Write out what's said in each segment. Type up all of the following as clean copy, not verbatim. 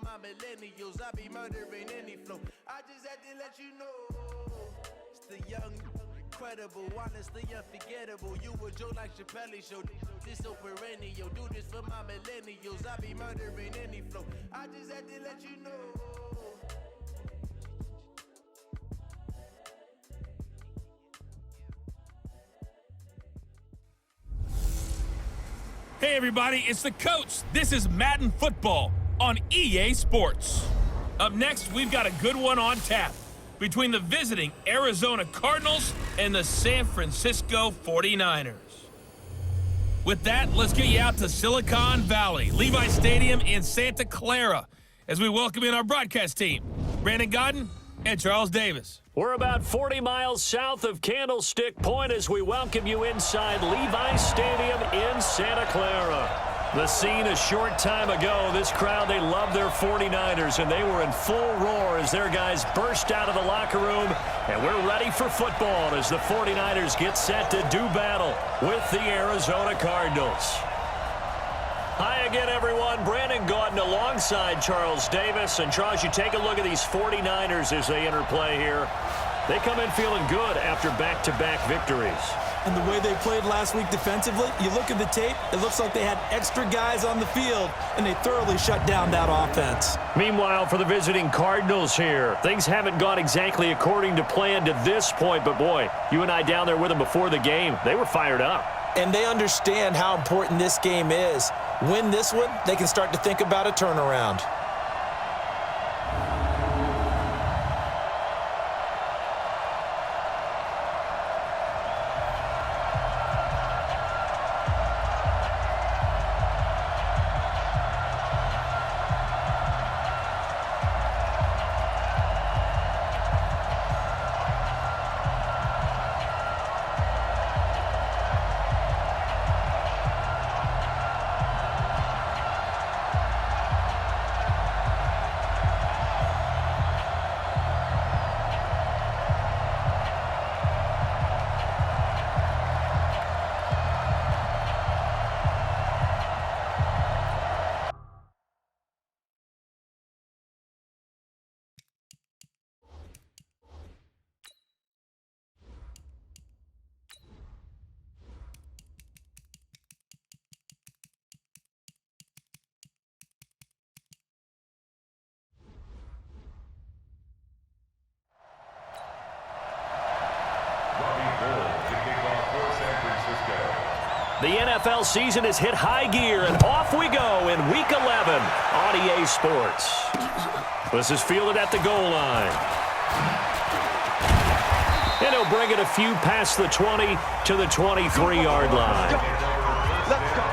my millennials. I be murdering any flow. I just had to let you know. It's the young, incredible, honestly unforgettable. You a Joe like Chappelle show. This so perennial. Do this for my millennials. I be murdering any flow. I just had to let you know. Hey everybody, it's the coach. This is Madden Football on EA Sports. Up next, we've got a good one on tap between the visiting Arizona Cardinals and the San Francisco 49ers. With that, let's get you out to Silicon Valley, Levi Stadium in Santa Clara, as we welcome in our broadcast team, Brandon Godden and Charles Davis. We're about 40 miles south of Candlestick Point as we welcome you inside Levi Stadium in Santa Clara. The scene a short time ago, this crowd, they love their 49ers, and they were in full roar as their guys burst out of the locker room, and we're ready for football as the 49ers get set to do battle with the Arizona Cardinals. Hi again, everyone. Brandon Gaudin alongside Charles Davis. And, Charles, you take a look at these 49ers as they interplay here. They come in feeling good after back-to-back victories. And the way they played last week defensively, you look at the tape, it looks like they had extra guys on the field, and they thoroughly shut down that offense. Meanwhile, for the visiting Cardinals here, things haven't gone exactly according to plan to this point. But, boy, you and I down there with them before the game, they were fired up. And they understand how important this game is. Win this one, they can start to think about a turnaround. The NFL season has hit high gear, and off we go in Week 11 on EA Sports. This is fielded at the goal line. And he'll bring it a few past the 20 to the 23-yard line. Let's go.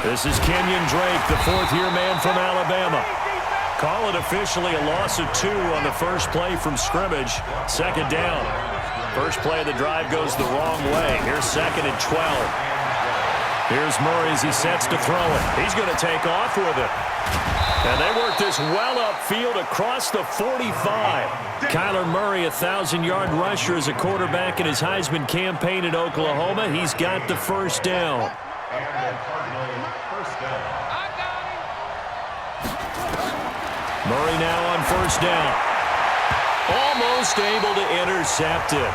This is Kenyon Drake, the fourth-year man from Alabama. Call it officially a loss of 2 on the first play from scrimmage. Second down. First play of the drive goes the wrong way. Here's 2nd and 12. Here's Murray as he sets to throw it. He's going to take off with it. And they work this well upfield across the 45. Kyler Murray, a 1,000-yard rusher as a quarterback in his Heisman campaign at Oklahoma. He's got the first down. Murray now on first down. Almost able to intercept it.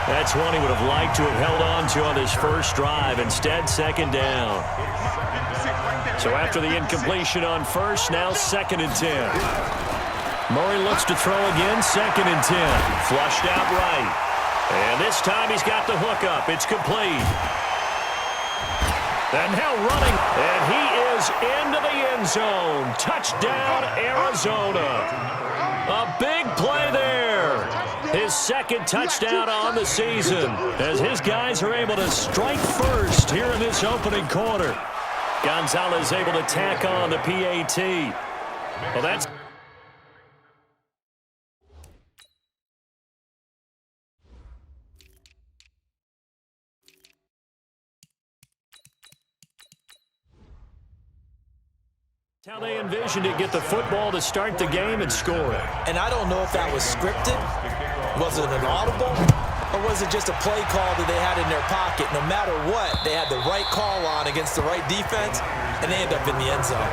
That's one he would have liked to have held on to on his first drive. Instead, second down. So after the incompletion on first, now 2nd and 10. Murray looks to throw again, 2nd and 10. Flushed out right. And this time he's got the hook up. It's complete. And now running, and he is into the end zone. Touchdown, Arizona. A big play there. His 2nd touchdown on the season as his guys are able to strike first here in this opening quarter. Gonzalez able to tack on the PAT. Well, that's... how they envisioned it, get the football to start the game and score it. And I don't know if that was scripted, was it an audible, or wasn't just a play call that they had in their pocket. No matter what, they had the right call on against the right defense, and they end up in the end zone.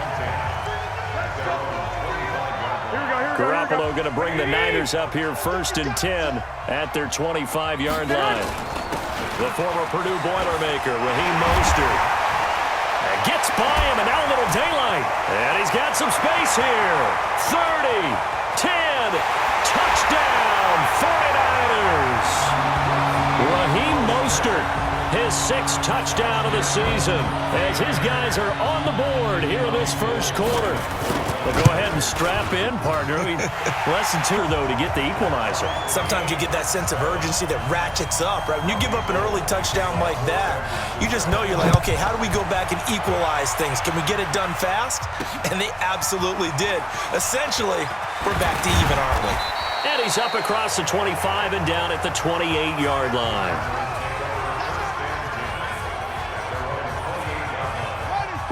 Garoppolo going to bring the Niners up here 1st and 10 at their 25-yard line. The former Purdue Boilermaker, Raheem Mostert, gets by him, and now a little daylight. And he's got some space here. 30, 10, touchdown, 49ers. Raheem Mostert, his 6th touchdown of the season, as his guys are on the board here in this first quarter. Well, go ahead and strap in, partner. Less than 2, though, to get the equalizer. Sometimes you get that sense of urgency that ratchets up, right? When you give up an early touchdown like that, you just know you're like, okay, how do we go back and equalize things? Can we get it done fast? And they absolutely did. Essentially, we're back to even, aren't we? And he's up across the 25 and down at the 28-yard line.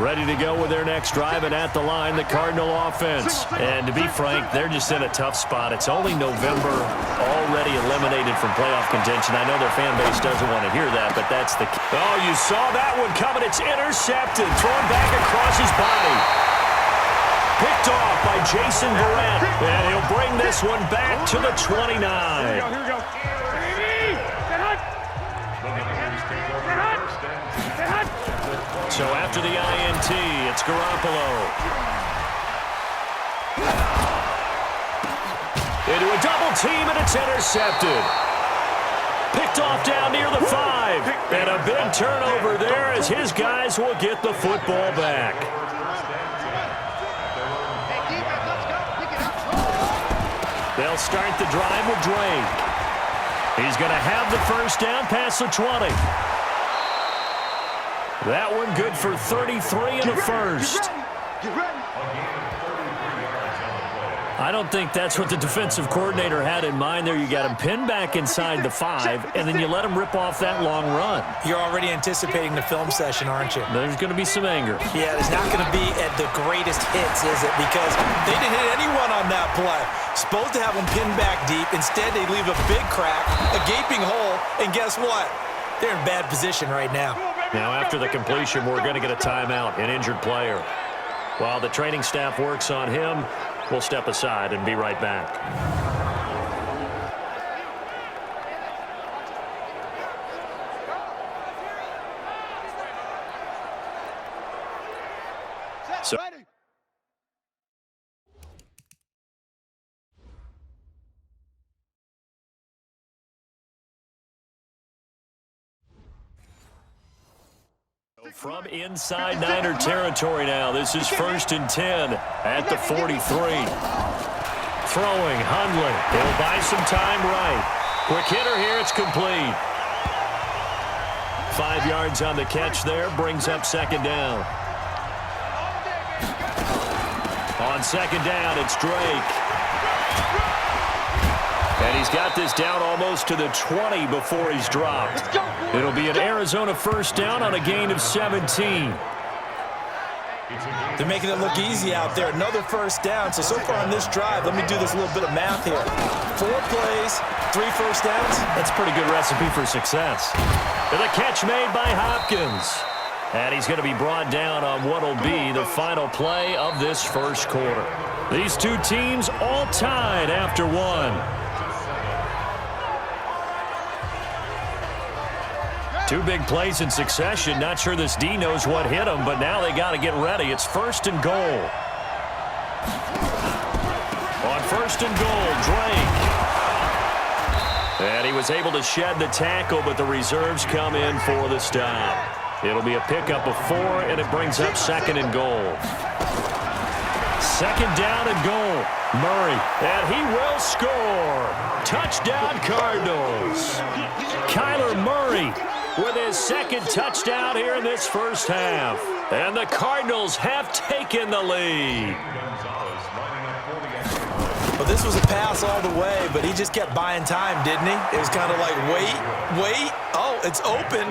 Ready to go with their next drive, and at the line, the Cardinal offense. And to be frank, they're just in a tough spot. It's only November, already eliminated from playoff contention. I know their fan base doesn't want to hear that, but that's the key. Oh, you saw that one coming. It's intercepted, thrown back across his body. Picked off by Jason Verrett, and he'll bring this one back to the 29. Here we go. So after the INT, it's Garoppolo. Into a double team, and it's intercepted. Picked off down near the 5. And a big turnover there as his guys will get the football back. They'll start the drive with Drake. He's going to have the first down past the 20. That one good for 33 in the first. I don't think that's what the defensive coordinator had in mind there. You got him pinned back inside the 5, and then you let him rip off that long run. You're already anticipating the film session, aren't you? There's going to be some anger. Yeah, there's not going to be at the greatest hits, is it? Because they didn't hit anyone on that play. Supposed to have them pinned back deep. Instead, they leave a big crack, a gaping hole, and guess what? They're in bad position right now. Now, after the completion, we're going to get a timeout, an injured player. While the training staff works on him, we'll step aside and be right back. So from inside Niner territory now, this is 1st and 10 at the 43. Throwing, Hundley. He'll buy some time right. Quick hitter here, it's complete. 5 yards on the catch there, brings up 2nd down. On 2nd down, it's Drake. And he's got this down almost to the 20 before he's dropped. It'll be an Arizona first down on a gain of 17. They're making it look easy out there. Another first down. So far on this drive, let me do this little bit of math here. 4 plays, 3 first downs. That's a pretty good recipe for success. And the catch made by Hopkins. And he's going to be brought down on what will be the final play of this first quarter. These two teams all tied after 1. 2 big plays in succession. Not sure this D knows what hit him, but now they got to get ready. It's 1st and goal. On 1st and goal, Drake. And he was able to shed the tackle, but the reserves come in for the stop. It'll be a pickup of 4, and it brings up 2nd and goal. 2nd down and goal. Murray, and he will score. Touchdown, Cardinals. Kyler Murray with his 2nd touchdown here in this first half. And the Cardinals have taken the lead. Well, this was a pass all the way, but he just kept buying time, didn't he? It was kind of like, wait. Oh, it's open.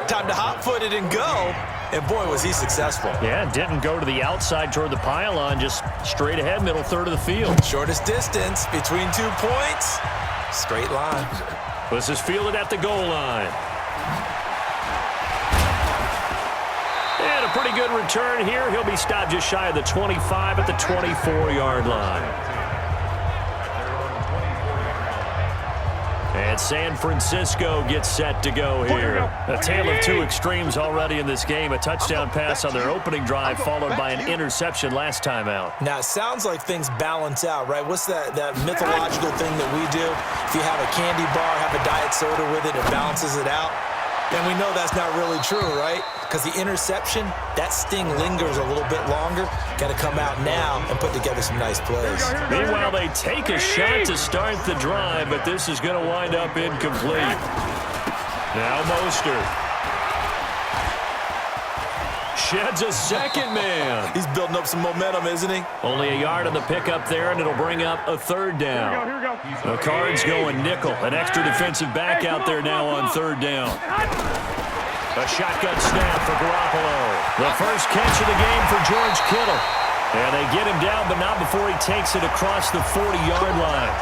Time to hot-foot it and go. And, boy, was he successful. Yeah, didn't go to the outside toward the pylon, just straight ahead, middle third of the field. Shortest distance between 2 points. Straight line. This is fielded at the goal line. And a pretty good return here. He'll be stopped just shy of the 25 at the 24-yard line. And San Francisco gets set to go here. A tale of two extremes already in this game. A touchdown pass on their opening drive followed by an interception last time out. Now, it sounds like things balance out, right? What's that mythological thing that we do? If you have a candy bar, have a diet soda with it, it balances it out. And we know that's not really true, right? Because the interception, that sting lingers a little bit longer. Got to come out now and put together some nice plays. Meanwhile, they take a shot to start the drive, but this is going to wind up incomplete. Now Mostert sheds a second man. He's building up some momentum, isn't he? Only a yard on the pickup there, and it'll bring up a third down. The Cards going nickel. An extra defensive back out there now on third down. A shotgun snap for Garoppolo. The first catch of the game for George Kittle. And they get him down, but not before he takes it across the 40-yard line.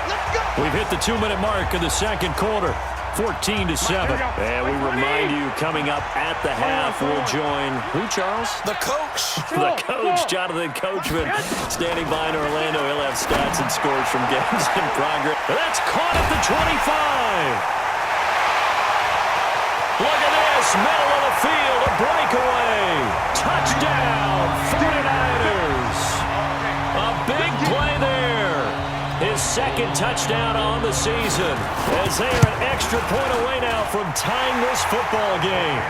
We've hit the 2-minute mark of the second quarter. 14-7. And we remind you, coming up at the half, we'll join who, Charles? The coach. The coach, Jonathan Coachman, standing by in Orlando. He'll have stats and scores from games in progress. That's caught at the 25. Look at this, middle of the field, a breakaway. Touchdown, 49ers. A big play there. His second touchdown on the season, as they are an extra point away now from tying this football game.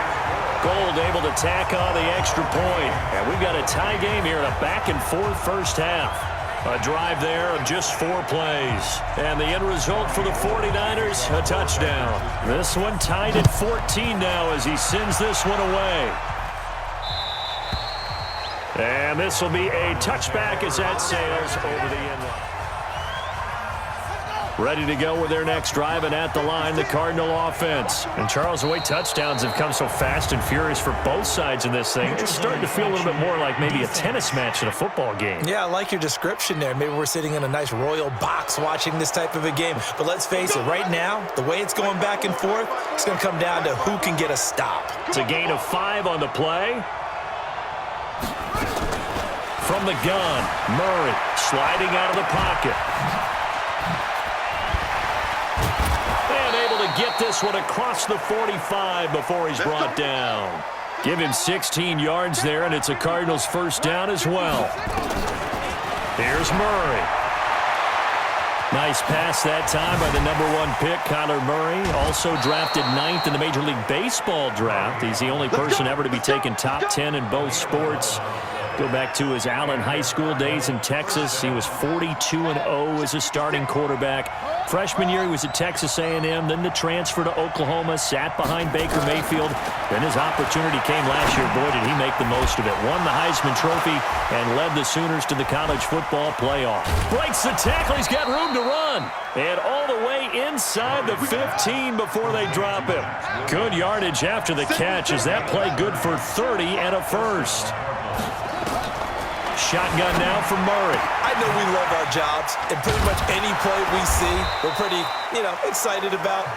Gold able to tack on the extra point. And we've got a tie game here in a back-and-forth first half. A drive there of just 4 plays. And the end result for the 49ers, a touchdown. This one tied at 14 now as he sends this one away. And this will be a touchback as that sails over the end line. Ready to go with their next drive, and at the line, the Cardinal offense. And Charles, the way touchdowns have come so fast and furious for both sides in this thing, it's starting to feel a little bit more like maybe a tennis match in a football game. Yeah, I like your description there. Maybe we're sitting in a nice royal box watching this type of a game. But let's face it, right now, the way it's going back and forth, it's going to come down to who can get a stop. It's a gain of 5 on the play. From the gun, Murray sliding out of the pocket. Get this one across the 45 before he's brought down. Give him 16 yards there, and it's a Cardinals first down as well. Here's Murray. Nice pass that time by the #1 pick, Kyler Murray. Also drafted 9th in the Major League Baseball draft. He's the only person ever to be taken top 10 in both sports. Go back to his Allen High School days in Texas. He was 42-0 as a starting quarterback. Freshman year, he was at Texas A&M, then the transfer to Oklahoma, sat behind Baker Mayfield. Then his opportunity came last year. Boy, did he make the most of it. Won the Heisman Trophy and led the Sooners to the college football playoff. Breaks the tackle. He's got room to run. And all the way inside the 15 before they drop him. Good yardage after the catch. Is that play good for 30 and a first? Shotgun now for Murray. I know we love our jobs, and pretty much any play we see, we're pretty, excited about.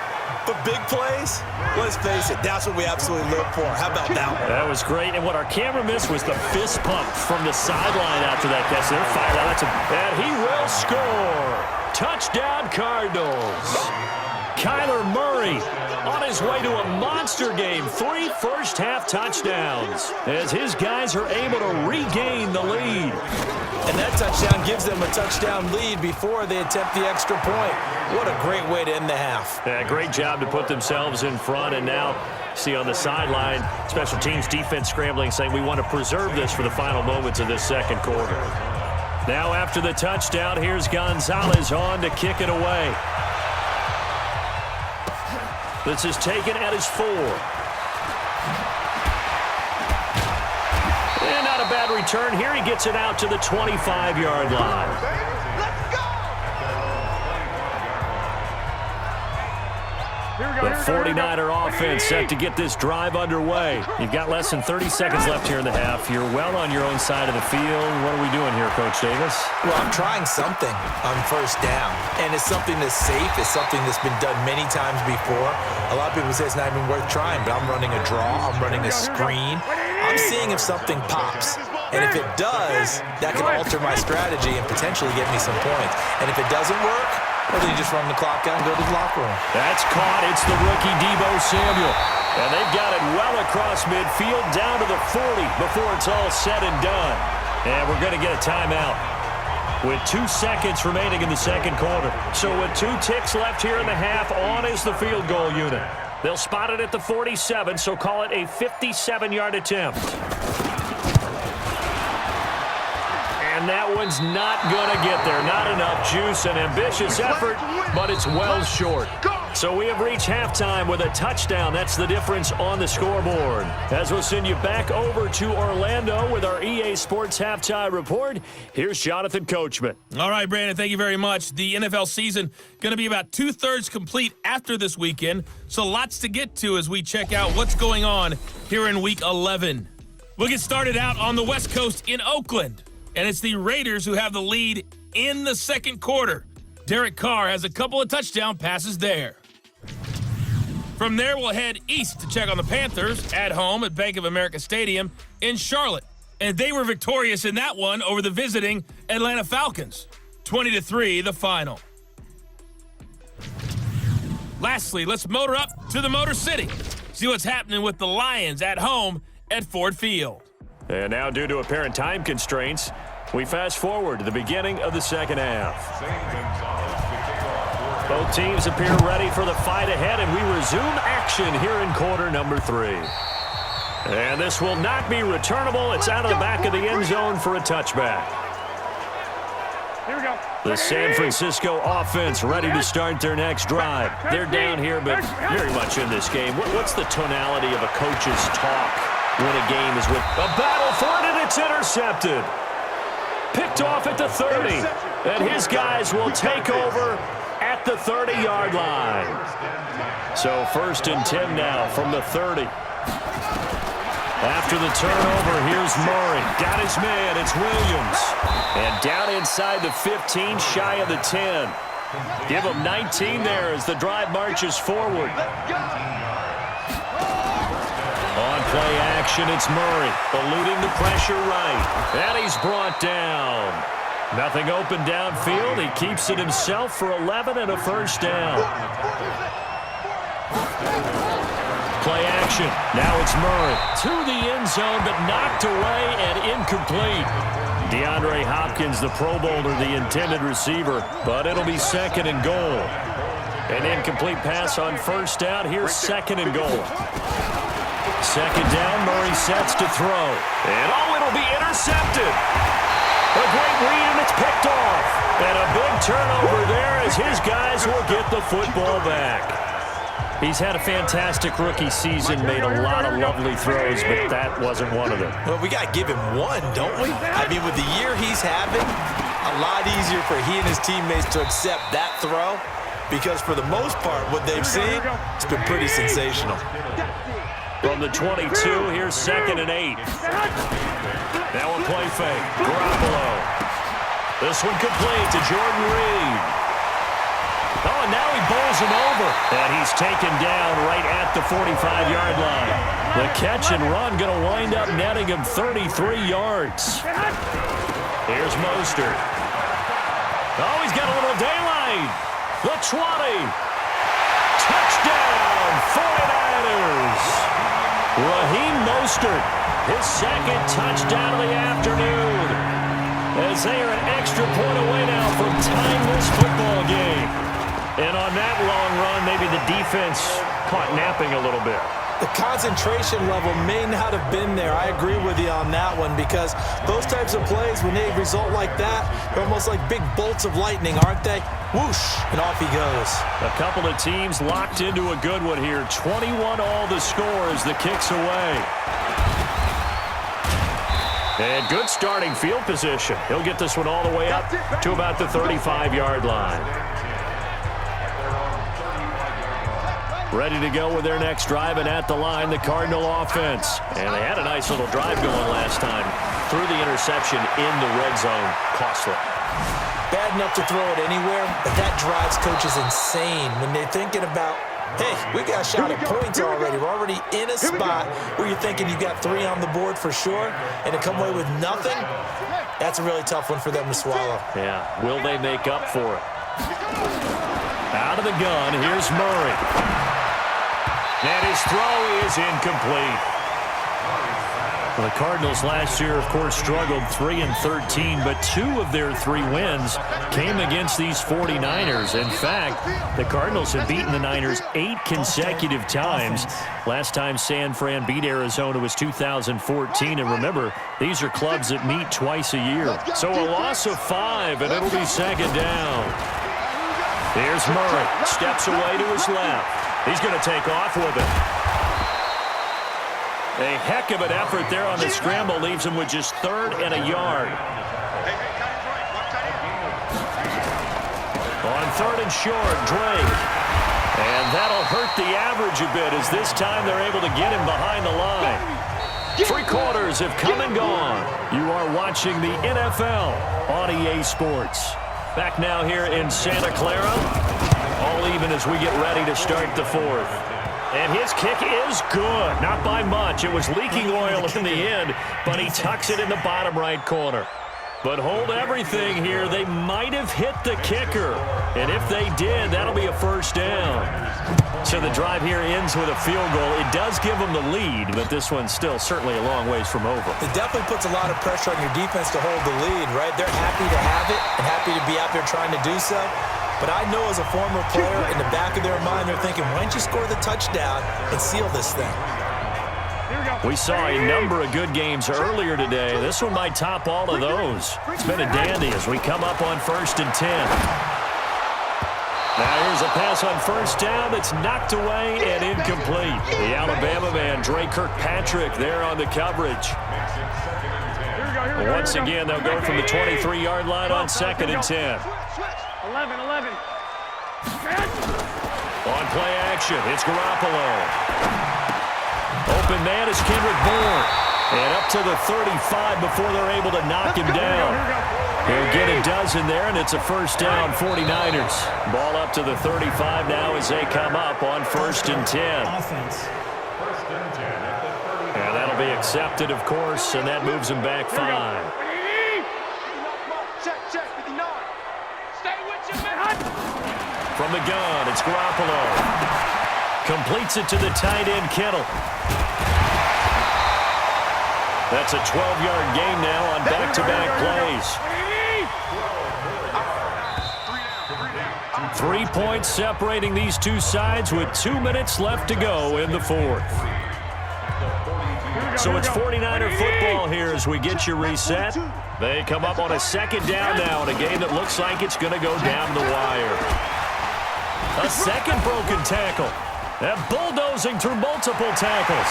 But big plays, let's face it, that's what we absolutely live for. How about that one? That was great, and what our camera missed was the fist pump from the sideline after that catch. They're fired out. And he will score. Touchdown, Cardinals. Kyler Murray on his way to a monster game. 3 first-half touchdowns as his guys are able to regain the lead. And that touchdown gives them a touchdown lead before they attempt the extra point. What a great way to end the half. Yeah, great job to put themselves in front. And now, see on the sideline, special teams defense scrambling, saying we want to preserve this for the final moments of this second quarter. Now after the touchdown, here's Gonzalez on to kick it away. This is taken at his 4. And not a bad return here. He gets it out to the 25-yard line. The 49er offense set to get this drive underway. You've got less than 30 seconds left here in the half. You're well on your own side of the field. What are we doing here, Coach Davis? Well, I'm trying something on first down, and it's something that's safe. It's something that's been done many times before. A lot of people say it's not even worth trying, but I'm running a draw. I'm running a screen. I'm seeing if something pops. And if it does, that can alter my strategy and potentially get me some points. And if it doesn't work, well, then you just run the clock out and go to the locker room. That's caught. It's the rookie Deebo Samuel. And they've got it well across midfield down to the 40 before it's all said and done. And we're going to get a timeout with 2 seconds remaining in the second quarter. So with 2 ticks left here in the half, on is the field goal unit. They'll spot it at the 47, so call it a 57-yard attempt. And that one's not going to get there. Not enough juice, an ambitious effort, but it's well short. So we have reached halftime with a touchdown. That's the difference on the scoreboard. As we'll send you back over to Orlando with our EA Sports Halftime Report, here's Jonathan Coachman. All right, Brandon, thank you very much. The NFL season going to be about 2/3 complete after this weekend, so lots to get to as we check out what's going on here in Week 11. We'll get started out on the West Coast in Oakland, and it's the Raiders who have the lead in the second quarter. Derek Carr has a couple of touchdown passes there. From there, we'll head east to check on the Panthers at home at Bank of America Stadium in Charlotte. And they were victorious in that one over the visiting Atlanta Falcons. 20-3, the final. Lastly, let's motor up to the Motor City. See what's happening with the Lions at home at Ford Field. And now, due to apparent time constraints, we fast forward to the beginning of the second half. Both teams appear ready for the fight ahead, and we resume action here in quarter number 3. And this will not be returnable. It's out of the back of the end zone for a touchback. Here we go. The San Francisco offense ready to start their next drive. They're down here, but very much in this game. What's the tonality of a coach's talk when a game is with a battle for it, and it's intercepted? Picked off at the 30, and his guys will take over at the 30-yard line. So 1st and 10 now from the 30. After the turnover, here's Murray. Got his man, it's Williams. And down inside the 15, shy of the 10. Give him 19 there as the drive marches forward. On play action, it's Murray, eluding the pressure right. And he's brought down. Nothing open downfield. He keeps it himself for 11 and a first down. Play action. Now it's Murray. To the end zone, but knocked away and incomplete. DeAndre Hopkins, the Pro Bowler, the intended receiver, but it'll be 2nd and goal. An incomplete pass on first down. Here's 2nd and goal. 2nd down, Murray sets to throw. And it'll be intercepted. A great read, and it's picked off. And a big turnover there as his guys will get the football back. He's had a fantastic rookie season, made a lot of lovely throws, but that wasn't one of them. Well, we got to give him one, don't we? I mean, with the year he's having, a lot easier for he and his teammates to accept that throw because for the most part, what they've seen, it's been pretty sensational. From the 22, here's 2nd and 8. Now a play fake. Garoppolo. This one complete to Jordan Reed. Oh, and now he bowls him over. And he's taken down right at the 45-yard line. The catch and run going to wind up netting him 33 yards. Here's Mostert. Oh, he's got a little daylight. The 20. Touchdown, 49ers. Raheem Mostert, his 2nd touchdown of the afternoon. As they are an extra point away now from tying this football game. And on that long run, maybe the defense caught napping a little bit. The concentration level may not have been there. I agree with you on that one because those types of plays, when they result like that, they're almost like big bolts of lightning, aren't they? Whoosh, and off he goes. A couple of teams locked into a good one here. 21 all the score as the kick's away. And good starting field position. He'll get this one all the way up to about the 35-yard line. Ready to go with their next drive, and at the line, the Cardinal offense. And they had a nice little drive going last time. Through the interception in the red zone. Costly. Bad enough to throw it anywhere, but that drives coaches insane when they're thinking about, hey, we got a shot at points already. We're already in a spot where you're thinking you got 3 on the board for sure, and to come away with nothing, that's a really tough one for them to swallow. Yeah, will they make up for it? Out of the gun, here's Murray. And his throw is incomplete. Well, the Cardinals last year, of course, struggled 3-13, but 2 of their 3 wins came against these 49ers. In fact, the Cardinals have beaten the Niners 8 consecutive times. Last time San Fran beat Arizona was 2014, and remember, these are clubs that meet twice a year. So a loss of 5, and it'll be second down. Here's Murray, steps away to his left. He's going to take off with it. A heck of an effort there on the scramble leaves him with just 3rd and a yard. On 3rd and short, Drake. And that'll hurt the average a bit as this time they're able to get him behind the line. 3 quarters have come and gone. You are watching the NFL on EA Sports. Back now here in Santa Clara. All even as we get ready to start the 4th. And his kick is good. Not by much. It was leaking oil in the end, but he tucks it in the bottom right corner. But hold everything here. They might have hit the kicker. And if they did, that'll be a first down. So the drive here ends with a field goal. It does give them the lead, but this one's still certainly a long ways from over. It definitely puts a lot of pressure on your defense to hold the lead, right? They're happy to have it and happy to be out there trying to do so. But I know as a former player, in the back of their mind, they're thinking, why don't you score the touchdown and seal this thing? We saw a number of good games earlier today. This one might top all of those. It's been a dandy as we come up on 1st and 10. Now here's a pass on 1st down that's knocked away and incomplete. The Alabama man, Dre Kirkpatrick, there on the coverage. Once again, they'll go from the 23-yard line on 2nd and 10. 11. On play action, it's Garoppolo. Open man is Kendrick Bourne. And up to the 35 before they're able to knock him down. He'll get a dozen there, and it's a first down, 49ers. Ball up to the 35 now as they come up on 1st and 10. And that'll be accepted, of course, and that moves them back 5. From the gun, it's Garoppolo. Completes it to the tight end, Kittle. That's a 12-yard gain now on back-to-back plays. 3 points separating these two sides with 2 minutes left to go in the 4th. So it's 49er football here as we get you reset. They come up on a 2nd down now in a game that looks like it's going to go down the wire. A second broken tackle. And bulldozing through multiple tackles.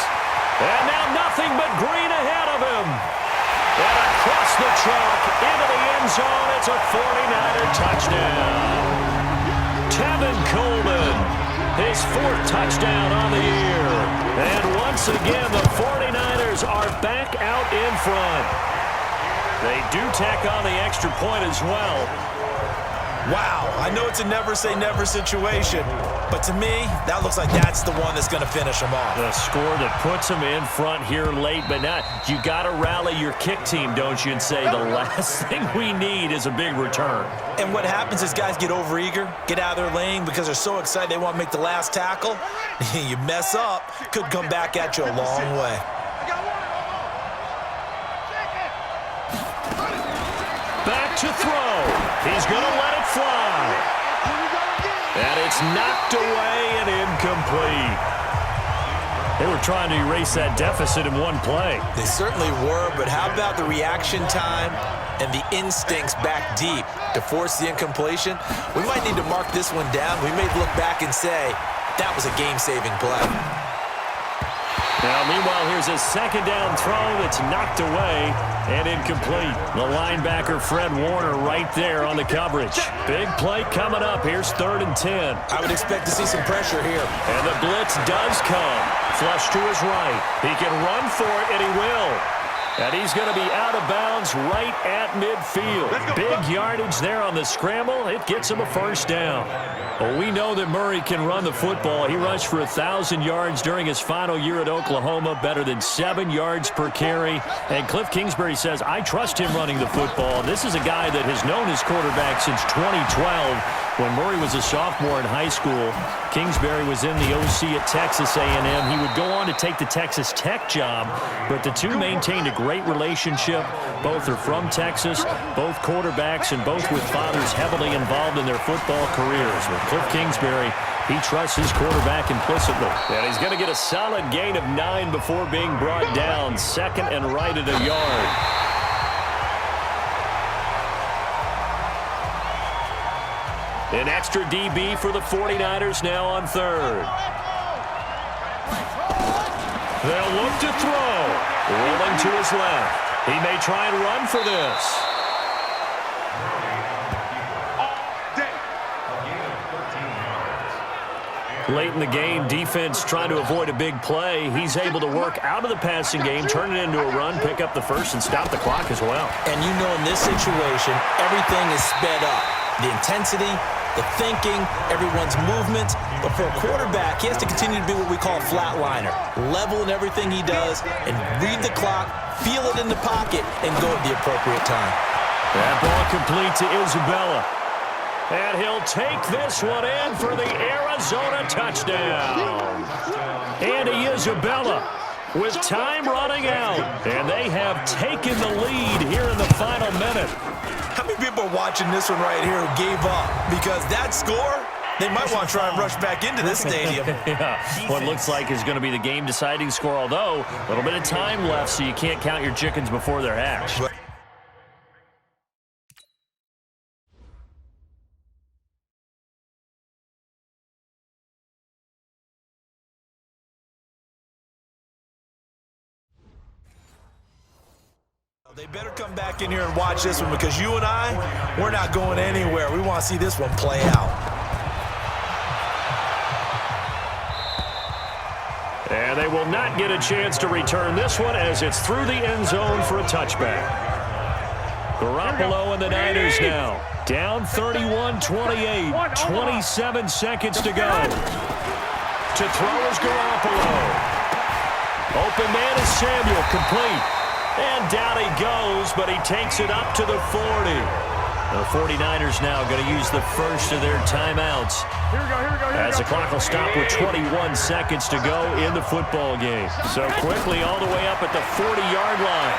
And now nothing but green ahead of him. And across the chalk into the end zone, it's a 49er touchdown. Tevin Coleman, his 4th touchdown on the year. And once again, the 49ers are back out in front. They do tack on the extra point as well. Wow, I know it's a never-say-never situation, but to me, that looks like that's the one that's going to finish them off. The score that puts them in front here late, but not. You got to rally your kick team, don't you, and say the last thing we need is a big return. And what happens is guys get overeager, get out of their lane because they're so excited they want to make the last tackle. You mess up, could come back at you a long way. Back to throw. He's going to let it fly. And it's knocked away and incomplete. They were trying to erase that deficit in one play. They certainly were, but how about the reaction time and the instincts back deep to force the incompletion? We might need to mark this one down. We may look back and say, that was a game-saving play. Now, meanwhile, here's a second down throw that's knocked away and incomplete. The linebacker, Fred Warner, right there on the coverage. Big play coming up. Here's 3rd and 10. I would expect to see some pressure here. And the blitz does come. Flush to his right. He can run for it, and he will. And he's going to be out of bounds right at midfield. Big yardage there on the scramble. It gets him a first down. Well, we know that Murray can run the football. He rushed for 1,000 yards during his final year at Oklahoma, better than 7 yards per carry. And Cliff Kingsbury says, I trust him running the football. This is a guy that has known his quarterback since 2012. When Murray was a sophomore in high school, Kingsbury was in the OC at Texas A&M. He would go on to take the Texas Tech job, but the two maintained a great relationship. Both are from Texas, both quarterbacks, and both with fathers heavily involved in their football careers. With Cliff Kingsbury, he trusts his quarterback implicitly. And he's going to get a solid gain of 9 before being brought down. 2nd and right at a yard. An extra DB for the 49ers now on 3rd. They'll look to throw. Rolling to his left. He may try and run for this. Late in the game, defense trying to avoid a big play. He's able to work out of the passing game, turn it into a run, pick up the first, and stop the clock as well. And you know in this situation, everything is sped up. The intensity, the thinking, everyone's movement. But for a quarterback, he has to continue to be what we call a flatliner. Level in everything he does and read the clock, feel it in the pocket, and go at the appropriate time. That ball complete to Isabella. And he'll take this one in for the Arizona touchdown. Andy Isabella with time running out. And they have taken the lead here in the final minute. How many people are watching this one right here who gave up? Because that score, they might want to try and rush back into this stadium. Yeah, what looks like is going to be the game-deciding score, although a little bit of time left, so you can't count your chickens before they're hatched. They better come back in here and watch this one because you and I, we're not going anywhere. We want to see this one play out. And they will not get a chance to return this one as it's through the end zone for a touchback. Garoppolo and the Niners now. Down 31-28. 27 seconds to go. To throw is Garoppolo. Open man is Samuel, complete. And down he goes, but he takes it up to the 40. The 49ers now going to use the first of their timeouts. Here we go. As the clock will stop with 21 seconds to go in the football game. So quickly all the way up at the 40-yard line.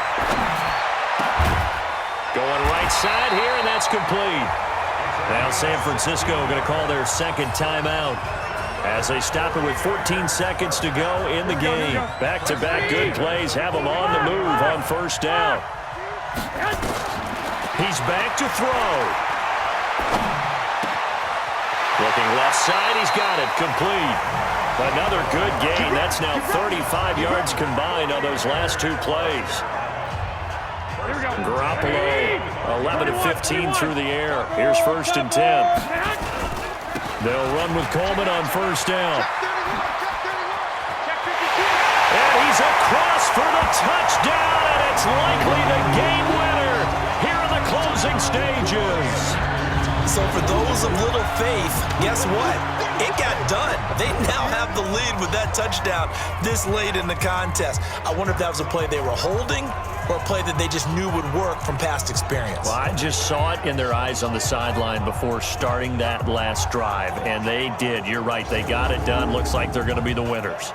Going right side here, and that's complete. Now San Francisco going to call their second timeout as they stop it with 14 seconds to go in the game. Back-to-back good plays have them on the move on first down. He's back to throw. Looking left side, he's got it, complete. Another good gain. That's now 35 yards combined on those last two plays. Garoppolo, 11 of 15 through the air. Here's 1st and 10. They'll run with Coleman on first down. And he's across for the touchdown, and it's likely the game winner here in the closing stages. So for those of little faith, guess what? It got done. They now have the lead with that touchdown this late in the contest. I wonder if that was a play they were holding or a play that they just knew would work from past experience. Well, I just saw it in their eyes on the sideline before starting that last drive, and they did. You're right. They got it done. Looks like they're going to be the winners.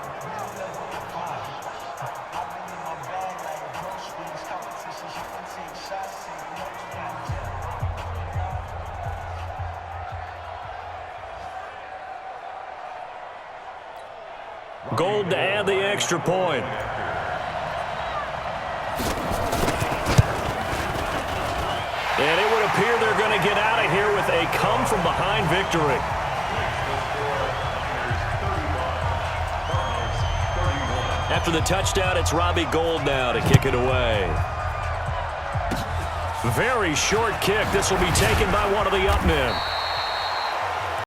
Gold to add the extra point. And it would appear they're going to get out of here with a come-from-behind victory. After the touchdown, it's Robbie Gould now to kick it away. Very short kick. This will be taken by one of the up men.